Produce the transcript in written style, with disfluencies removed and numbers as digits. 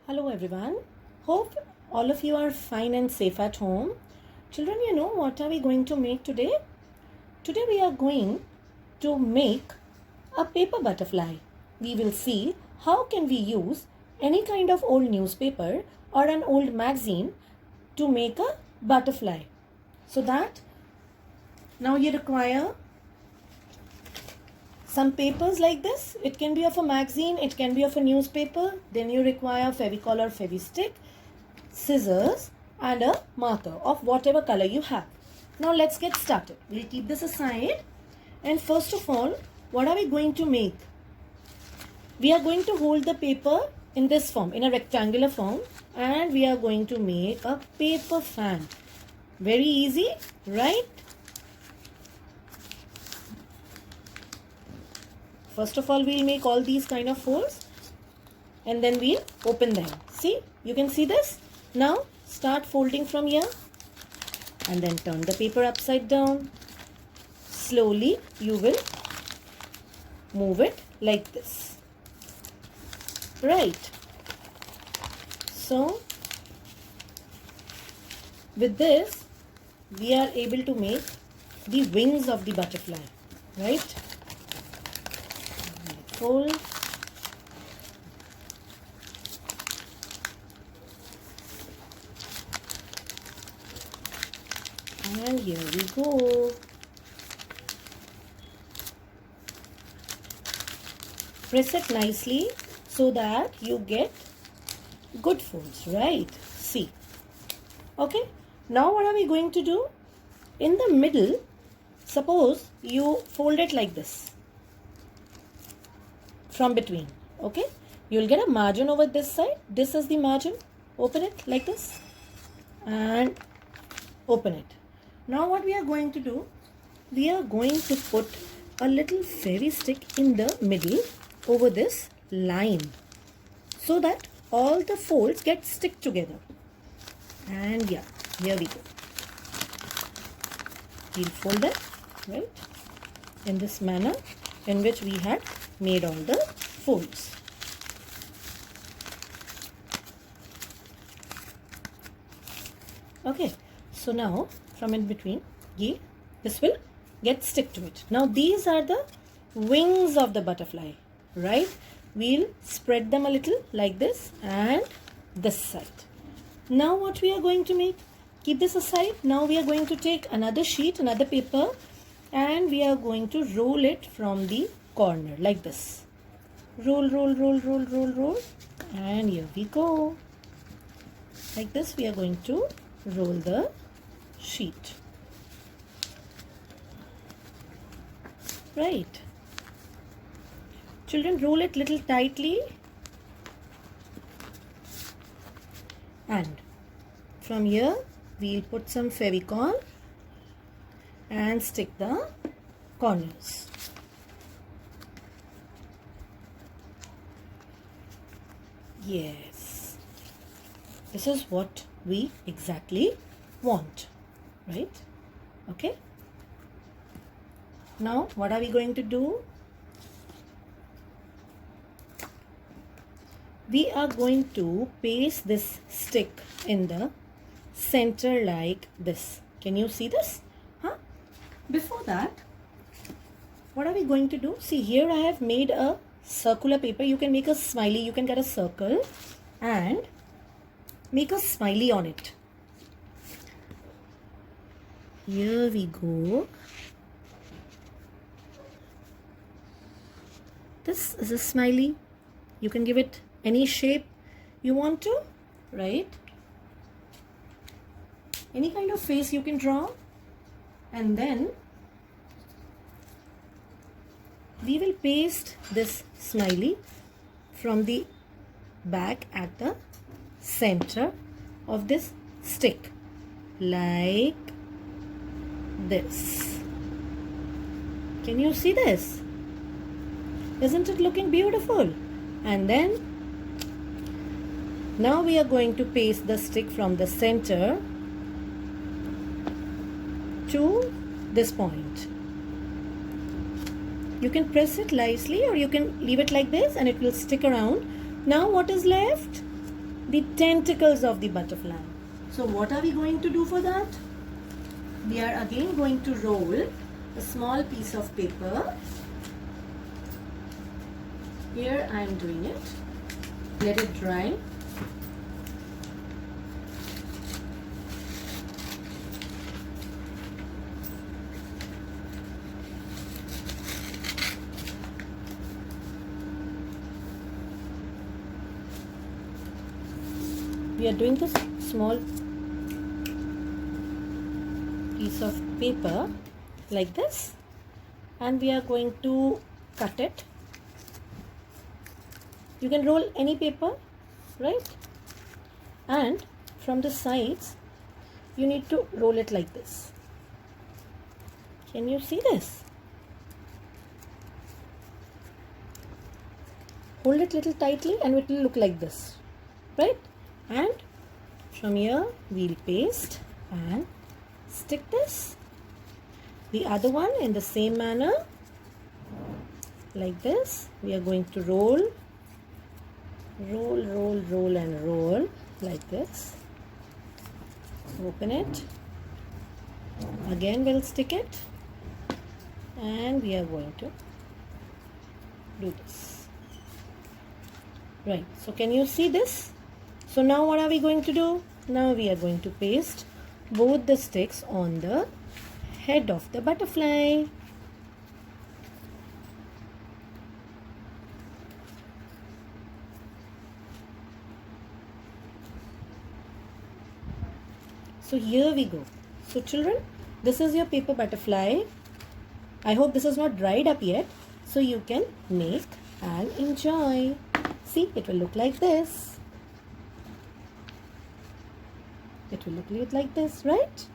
Hello everyone. Hope all of you are fine and safe at home. Children, what are we going to make today? Today we are going to make a paper butterfly. We will see how can we use any kind of old newspaper or an old magazine to make a butterfly. So that now you require some papers like this. It can be of a magazine, it can be of a newspaper. Then you require Fevicol or Fevistick, scissors and a marker of whatever color you have. Now let's get started. We'll keep this aside, and first of all, what are we going to make? We are going to hold the paper in this form, in a rectangular form, and we are going to make a paper fan. Very easy, right? First of all, we'll make all these kind of folds and then we'll open them. See, you can see this. Now start folding from here and then turn the paper upside down. Slowly you will move it like this. Right. So with this we are able to make the wings of the butterfly. Right. Fold. And here we go. Press it nicely so that you get good folds, right? See. Okay. Now what are we going to do? In the middle, suppose you fold it like this. From between, okay, you'll get a margin over this side. This is the margin. Open it like this and open it. Now what we are going to do, we are going to put a little fairy stick in the middle over this line so that all the folds get stick together. And yeah, here we go. We'll fold that right in this manner in which we had made all the folds. Okay, so now from in between, this will get stick to it. Now these are the wings of the butterfly, right? We'll spread them a little like this and this side. Now what we are going to make? Keep this aside. Now we are going to take another sheet, another paper, and we are going to roll it from the corner like this. Roll, roll, roll, roll, roll, roll, and here we go. Like this we are going to roll the sheet. Right. Children, roll it little tightly, and from here we'll put some Fevicol and stick the corners. Yes, this is what we exactly want, right? Okay. Now what are we going to do? We are going to paste this stick in the center like this. Can you see this? Huh? Before that, what are we going to do? See, here I have made a circular paper. You can make a smiley. You can get a circle and make a smiley on it. Here we go. This is a smiley. You can give it any shape you want to, right? Any kind of face you can draw, and then we will paste this smiley from the back at the center of this stick like this. Can you see this? Isn't it looking beautiful? And then now we are going to paste the stick from the center to this point. You can press it nicely or you can leave it like this and it will stick around. Now what is left? the tentacles of the butterfly. So what are we going to do for that? We are again going to roll a small piece of paper. Here I am doing it. Let it dry. We are doing this small piece of paper like this, and we are going to cut it. You can roll any paper, right? And from the sides you need to roll it like this. Can you see this? Hold it little tightly and it will look like this, right? And from here we'll paste and stick this. The other one in the same manner, like this. We are going to roll and roll like this. Open it. Again we'll stick it, and we are going to do this. Right, so can you see this? So now what are we going to do? Now we are going to paste both the sticks on the head of the butterfly. So here we go. So children, this is your paper butterfly. I hope this is not dried up yet, so you can make and enjoy. See, it will look like this. It will look like this, right?